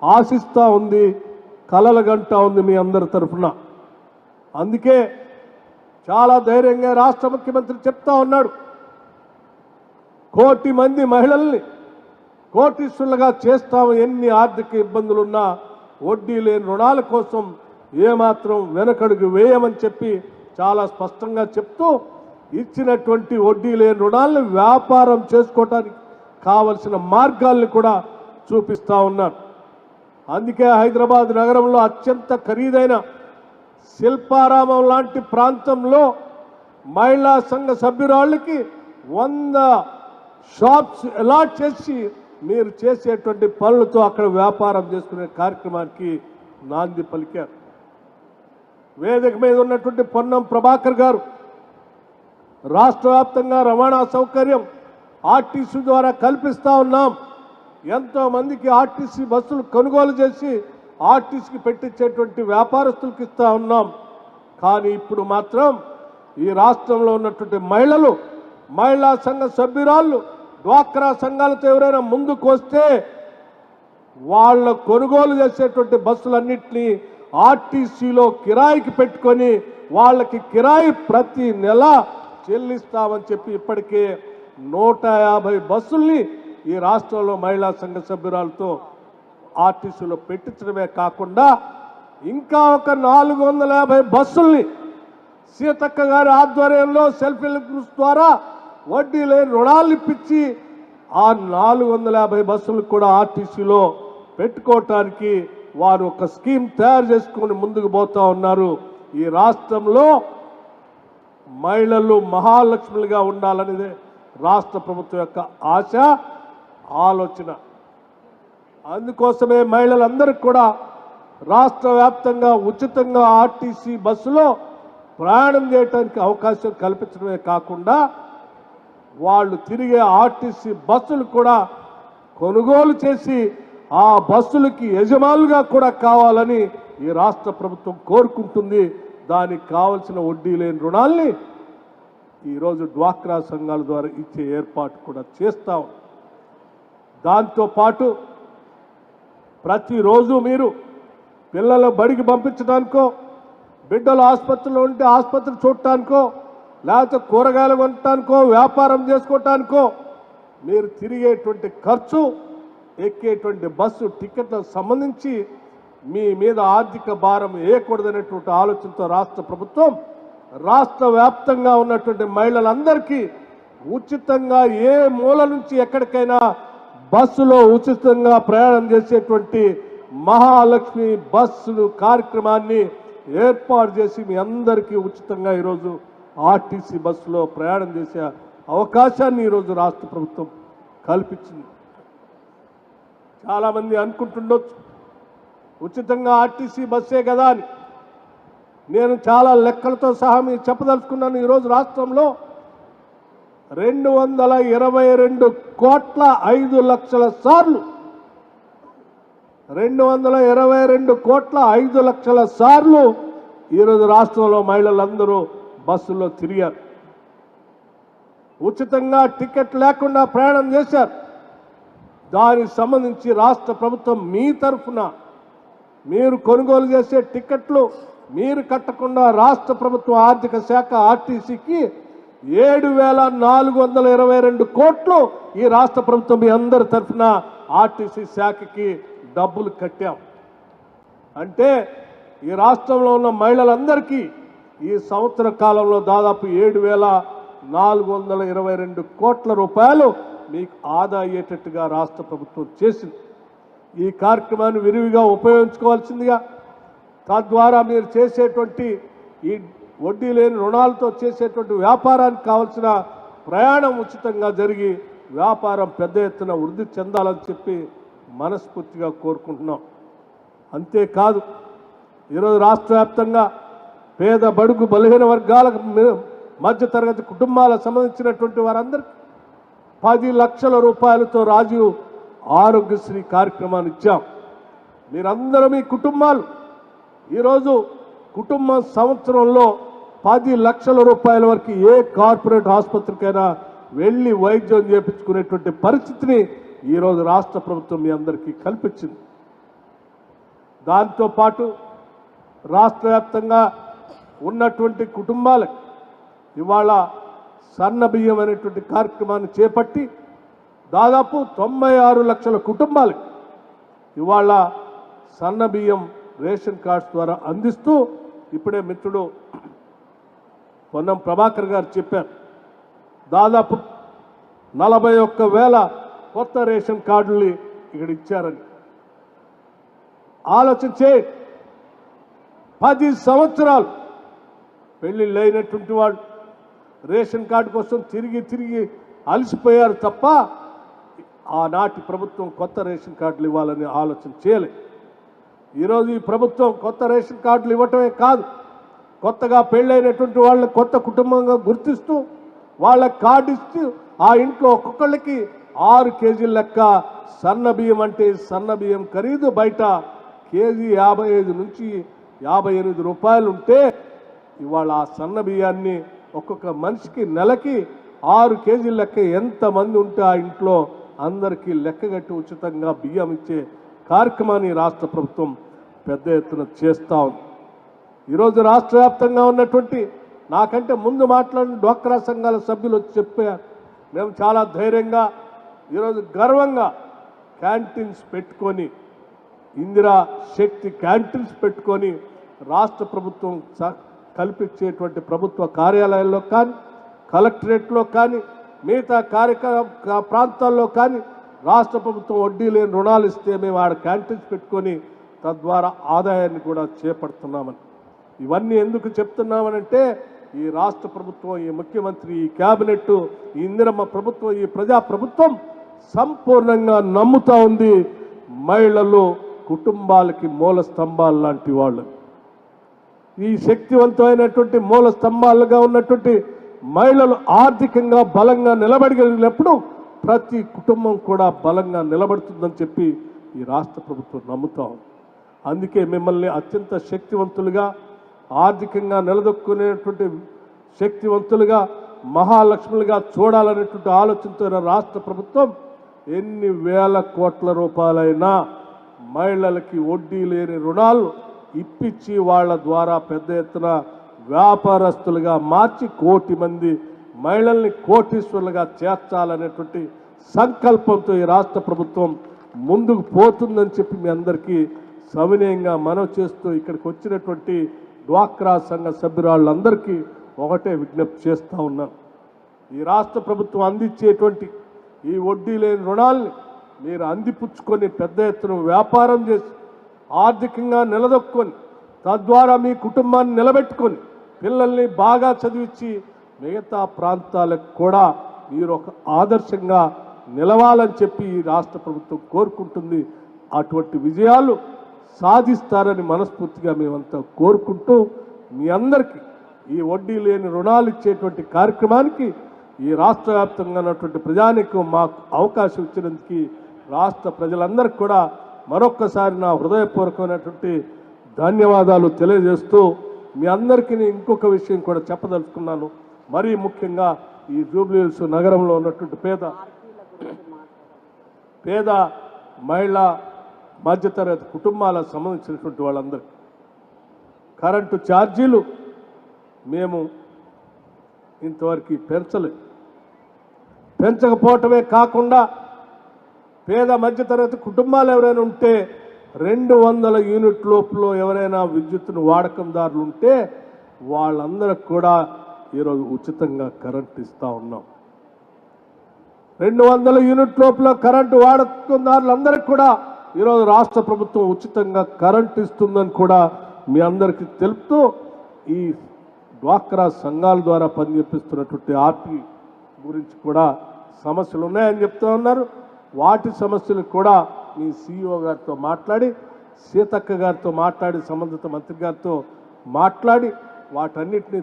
ఆశిస్తూ ఉంది, కలలుగంటా ఉంది మీ అందరి తరఫున. అందుకే చాలా ధైర్యంగా రాష్ట్ర ముఖ్యమంత్రి చెప్తా ఉన్నాడు, 1 కోటి మంది మహిళల్ని కోటీశ్వరులుగా చేస్తాము, ఎన్ని ఆర్థిక ఇబ్బందులున్నా వడ్డీ లేని రుణాల కోసం ఏమాత్రం వెనకడుగు వేయమని చెప్పి చాలా స్పష్టంగా చెప్తూ ఇచ్చినటువంటి వడ్డీ లేని రుణాలను వ్యాపారం చేసుకోవడానికి కావలసిన మార్గాల్ని కూడా చూపిస్తూ ఉన్నారు. అందుకే హైదరాబాద్ నగరంలో అత్యంత ఖరీదైన శిల్పారామం లాంటి ప్రాంతంలో మహిళా సంఘ సభ్యురాళ్ళకి 100 షాప్స్ అలాట్ చేసి మీరు చేసేటువంటి పనులతో అక్కడ వ్యాపారం చేసుకునే కార్యక్రమానికి నాంది పలికారు. వేదిక మీద ఉన్నటువంటి పొన్నం ప్రభాకర్ గారు రాష్ట్ర వ్యాప్తంగా రవాణా సౌకర్యం ఆర్టీసీ ద్వారా కల్పిస్తూ ఉన్నాం, ఎంతో మందికి ఆర్టీసీ బస్సులు కొనుగోలు చేసి ఆర్టీసీకి పెట్టించేటువంటి వ్యాపారస్తులకు ఇస్తూ ఉన్నాం. కానీ ఇప్పుడు మాత్రం ఈ రాష్ట్రంలో ఉన్నటువంటి మహిళలు, మహిళా సంఘ సభ్యురాళ్ళు, డ్వాక్రా సంఘాలతో ఎవరైనా ముందుకు వస్తే వాళ్ళ కొనుగోలు చేసేటువంటి బస్సులన్నింటినీ ఆర్టీసీలో కిరాయికి పెట్టుకొని వాళ్ళకి కిరాయి ప్రతి నెల చెల్లిస్తామని చెప్పి ఇప్పటికే 150 బస్సుల్ని ఈ రాష్ట్రంలో మహిళా సంఘ సభ్యురాలతో ఆర్టీసీలో పెట్టించడమే కాకుండా ఇంకా ఒక 450 బస్సుల్ని సీతక్క గారి ఆధ్వర్యంలో సెల్ఫ్ హెల్ప్ గ్రూప్స్ ద్వారా వడ్డీ లేని రుణాలు ఇప్పించి ఆ 450 బస్సులు కూడా ఆర్టీసీలో పెట్టుకోవటానికి వారు ఒక స్కీమ్ తయారు చేసుకుని ముందుకు పోతా ఉన్నారు. ఈ రాష్ట్రంలో మహిళలు మహాలక్ష్ములుగా ఉండాలనేదే రాష్ట్ర ప్రభుత్వం యొక్క ఆశ, ఆలోచన. అందుకోసమే మహిళలందరికీ కూడా రాష్ట్ర వ్యాప్తంగా ఉచితంగా ఆర్టీసీ బస్సులో ప్రయాణం చేయడానికి అవకాశం కల్పించడమే కాకుండా వాళ్ళు తిరిగే ఆర్టీసీ బస్సులు కూడా కొనుగోలు చేసి ఆ బస్సులకి యజమానులుగా కూడా కావాలని ఈ రాష్ట్ర ప్రభుత్వం కోరుకుంటుంది. దానికి కావలసిన వడ్డీ లేని రుణాల్ని ఈరోజు డ్వాక్రా సంఘాల ద్వారా ఇచ్చే ఏర్పాటు కూడా చేస్తాం. దాంతోపాటు ప్రతిరోజు మీరు పిల్లల బడికి పంపించడానికో, బిడ్డలు ఆసుపత్రిలో ఉంటే ఆసుపత్రి చూడటానికో, లేకపోతే కూరగాయలు కొనటానికో, వ్యాపారం చేసుకోవటానికో మీరు తిరిగేటువంటి ఖర్చు, ఎక్కేటువంటి బస్సు టికెట్లకు సంబంధించి మీ మీద ఆర్థిక భారం వేయకూడదనేటువంటి ఆలోచనతో రాష్ట్ర ప్రభుత్వం రాష్ట్ర వ్యాప్తంగా ఉన్నటువంటి మహిళలందరికీ ఉచితంగా ఏ మూల నుంచి ఎక్కడికైనా బస్సులో ఉచితంగా ప్రయాణం చేసేటువంటి మహాలక్ష్మి బస్సులు కార్యక్రమాన్ని ఏర్పాటు చేసి మీ అందరికీ ఉచితంగా ఈరోజు ఆర్టీసీ బస్సులో ప్రయాణం చేసే అవకాశాన్ని ఈరోజు రాష్ట్ర ప్రభుత్వం కల్పించింది. చాలామంది అనుకుంటుండొచ్చు ఉచితంగా ఆర్టీసీ బస్సే కదా అని. నేను చాలా లెక్కలతో సహా మీరు చెప్పదలుచుకున్నాను. ఈరోజు రాష్ట్రంలో 222 కోట్ల 5 లక్షల సార్లు 222 కోట్ల 5 లక్షల సార్లు ఈరోజు రాష్ట్రంలో మహిళలందరూ బస్సుల్లో తిరిగారు, ఉచితంగా టికెట్ లేకుండా ప్రయాణం చేశారు. దానికి సంబంధించి రాష్ట్ర ప్రభుత్వం మీ తరఫున మీరు కొనుగోలు చేసే టికెట్లు మీరు కట్టకుండా రాష్ట్ర ప్రభుత్వ ఆర్థిక శాఖ ఆర్టీసీకి 7,422 కోట్లు ఈ రాష్ట్ర ప్రభుత్వం మీ అందరి తరఫున ఆర్టీసీ శాఖకి డబ్బులు కట్టాం. అంటే ఈ రాష్ట్రంలో ఉన్న మహిళలందరికీ ఈ సంవత్సర కాలంలో దాదాపు 7,422 కోట్ల రూపాయలు మీకు ఆదా అయ్యేటట్టుగా రాష్ట్ర ప్రభుత్వం చేసింది. ఈ కార్యక్రమాన్ని విరివిగా ఉపయోగించుకోవాల్సిందిగా, తద్వారా మీరు చేసేటువంటి ఈ వడ్డీ లేని రుణాలతో చేసేటువంటి వ్యాపారానికి కావాల్సిన ప్రయాణం ఉచితంగా జరిగి వ్యాపారం పెద్ద ఎత్తున వృద్ధి చెందాలని చెప్పి మనస్ఫూర్తిగా కోరుకుంటున్నాం. అంతేకాదు ఈరోజు రాష్ట్ర వ్యాప్తంగా పేద బడుగు బలహీన వర్గాలకు మధ్యతరగతి కుటుంబాలకు సంబంధించినటువంటి వారందరికీ 10 లక్షల రూపాయలతో రాజీవ్ ఆరోగ్యశ్రీ కార్యక్రమాన్ని ఇచ్చాం. మీరందరూ మీ కుటుంబాలు ఈరోజు కుటుంబం సంవత్సరంలో 10 లక్షల రూపాయల వరకు ఏ కార్పొరేట్ ఆసుపత్రికైనా వెళ్ళి వైద్యం చేయించుకునేటువంటి పరిస్థితిని ఈరోజు రాష్ట్ర ప్రభుత్వం మీ అందరికీ కల్పించింది. దాంతోపాటు రాష్ట్ర వ్యాప్తంగా ఉన్నటువంటి కుటుంబాలకు ఇవాళ సన్న బియ్యం అనేటువంటి కార్యక్రమాన్ని చేపట్టి దాదాపు 96 లక్షల కుటుంబాలకు ఇవాళ సన్న బియ్యం రేషన్ కార్డ్స్ ద్వారా అందిస్తూ ఇప్పుడే మిత్రుడు పొన్నం ప్రభాకర్ గారు చెప్పారు. దాదాపు 41,000 కొత్త రేషన్ కార్డులు ఇక్కడ ఇచ్చారని. ఆలోచించే 10 సంవత్సరాలు పెళ్లిళ్ళు అయినటువంటి వాళ్ళు రేషన్ కార్డు కోసం తిరిగి అలసిపోయారు తప్ప ఆనాటి ప్రభుత్వం కొత్త రేషన్ కార్డులు ఇవ్వాలని ఆలోచన చేయలేదు. ఈరోజు ఈ ప్రభుత్వం కొత్త రేషన్ కార్డులు ఇవ్వటమే కాదు, కొత్తగా పెళ్ళైనటువంటి వాళ్ళని కొత్త కుటుంబంగా గుర్తిస్తూ వాళ్ళ కార్డు ఇస్తూ ఆ ఇంట్లో ఒక్కొక్కళ్ళకి 6 కేజీల లెక్క సన్న బియ్యం. అంటే సన్న బియ్యం ఖరీదు బయట కేజీ 55 నుంచి 58 రూపాయలు ఉంటే ఇవాళ ఆ సన్న బియ్యాన్ని ఒక్కొక్క మనిషికి నెలకి 6 కేజీల లెక్క ఎంతమంది ఉంటే ఆ ఇంట్లో అందరికీ లెక్కగట్టి ఉచితంగా బియ్యం ఇచ్చే కార్యక్రమాన్ని రాష్ట్ర ప్రభుత్వం పెద్ద ఎత్తున చేస్తూ ఉంది. ఈరోజు రాష్ట్ర వ్యాప్తంగా ఉన్నటువంటి నాకంటే ముందు మాట్లాడిన డ్వాక్రా సంఘాల సభ్యులు వచ్చి చెప్పారు, మేము చాలా ధైర్యంగా ఈరోజు గర్వంగా క్యాంటీన్స్ పెట్టుకొని ఇందిరా శక్తి క్యాంటీన్స్ పెట్టుకొని రాష్ట్ర ప్రభుత్వం కల్పించేటువంటి ప్రభుత్వ కార్యాలయాల్లో కానీ కలెక్టరేట్లో కానీ మిగతా ప్రాంతాల్లో కానీ రాష్ట్ర ప్రభుత్వం వడ్డీ లేని రుణాలు ఇస్తే మేము ఆడ క్యాంటీన్స్ పెట్టుకొని తద్వారా ఆదాయాన్ని కూడా చేపడుతున్నామని. ఇవన్నీ ఎందుకు చెప్తున్నామనంటే ఈ రాష్ట్ర ప్రభుత్వం, ఈ ముఖ్యమంత్రి, ఈ క్యాబినెట్, ఈ ఇందిరమ్మ ప్రభుత్వం, ఈ ప్రజా ప్రభుత్వం సంపూర్ణంగా నమ్ముతా ఉంది మహిళలు కుటుంబాలకి మూల స్తంభాలు లాంటి వాళ్ళు. ఈ శక్తివంతమైనటువంటి మూల స్తంభాలుగా ఉన్నటువంటి మహిళలు ఆర్థికంగా బలంగా నిలబడగలిగినప్పుడు ప్రతి కుటుంబం కూడా బలంగా నిలబడుతుందని చెప్పి ఈ రాష్ట్ర ప్రభుత్వం నమ్ముతా ఉంది. అందుకే మిమ్మల్ని అత్యంత శక్తివంతులుగా, ఆర్థికంగా నిలదొక్కునేటువంటి శక్తివంతులుగా, మహాలక్ష్ములుగా చూడాలనేటువంటి ఆలోచనతో రాష్ట్ర ప్రభుత్వం ఎన్ని వేల కోట్ల రూపాయలైనా మహిళలకి వడ్డీ లేని రుణాలు ఇప్పించి వాళ్ళ ద్వారా పెద్ద ఎత్తున వ్యాపారస్తులుగా మార్చి 1 కోటి మంది మహిళల్ని కోటీశ్వరులుగా చేర్చాలనేటువంటి సంకల్పంతో ఈ రాష్ట్ర ప్రభుత్వం ముందుకు పోతుందని చెప్పి మీ అందరికీ సవినయంగా మనవి చేస్తూ ఇక్కడికి వచ్చినటువంటి డ్వాక్రా సంఘ సభ్యురాళ్ళందరికీ ఒకటే విజ్ఞప్తి చేస్తూ ఉన్నాను. ఈ రాష్ట్ర ప్రభుత్వం అందించేటువంటి ఈ వడ్డీ లేని రుణాల్ని మీరు అందిపుచ్చుకొని పెద్ద ఎత్తున వ్యాపారం చేసి ఆర్థికంగా నిలదొక్కుని తద్వారా మీ కుటుంబాన్ని నిలబెట్టుకొని పిల్లల్ని బాగా చదివించి మిగతా ప్రాంతాలకు కూడా మీరు ఒక ఆదర్శంగా నిలవాలని చెప్పి ఈ రాష్ట్ర ప్రభుత్వం కోరుకుంటుంది. అటువంటి విజయాలు సాధిస్తారని మనస్ఫూర్తిగా మేమంతా కోరుకుంటూ మీ అందరికీ ఈ వడ్డీ లేని రుణాలు ఇచ్చేటువంటి కార్యక్రమానికి ఈ రాష్ట్ర వ్యాప్తంగా ఉన్నటువంటి ప్రజానికి మాకు అవకాశం ఇచ్చినందుకు రాష్ట్ర ప్రజలందరికీ కూడా మరొక్కసారి నా హృదయపూర్వకమైనటువంటి ధన్యవాదాలు తెలియజేస్తూ మీ అందరికీ ఇంకొక విషయం కూడా చెప్పదలుచుకున్నాను. మరీ ముఖ్యంగా ఈ జూబ్లీహిల్స్ నగరంలో ఉన్నటువంటి పేద మహిళా మధ్యతరగతి కుటుంబాలకు సంబంధించినటువంటి వాళ్ళందరికీ కరెంటు ఛార్జీలు మేము ఇంతవరకు పెంచకపోవటమే కాకుండా పేద మధ్యతరగతి కుటుంబాలు ఎవరైనా ఉంటే 200 యూనిట్ లోపల ఎవరైనా విద్యుత్తును వాడకందారులు ఉంటే వాళ్ళందరికి కూడా ఈరోజు ఉచితంగా కరెంట్ ఇస్తూ ఉన్నాం. 200 యూనిట్ లోపల కరెంటు వాడకందారులందరికీ కూడా ఈరోజు రాష్ట్ర ప్రభుత్వం ఉచితంగా కరెంట్ ఇస్తుందని కూడా మీ అందరికీ తెలుపుతూ ఈ డ్వాక్రా సంఘాల ద్వారా పనిచేపిస్తున్నటువంటి ఆర్పీ గురించి కూడా సమస్యలు ఉన్నాయని చెప్తూ ఉన్నారు. వాటి సమస్యలు కూడా మీ CEO గారితో మాట్లాడి, సీతక్క గారితో మాట్లాడి, సంబంధిత మంత్రి గారితో మాట్లాడి వాటన్నిటిని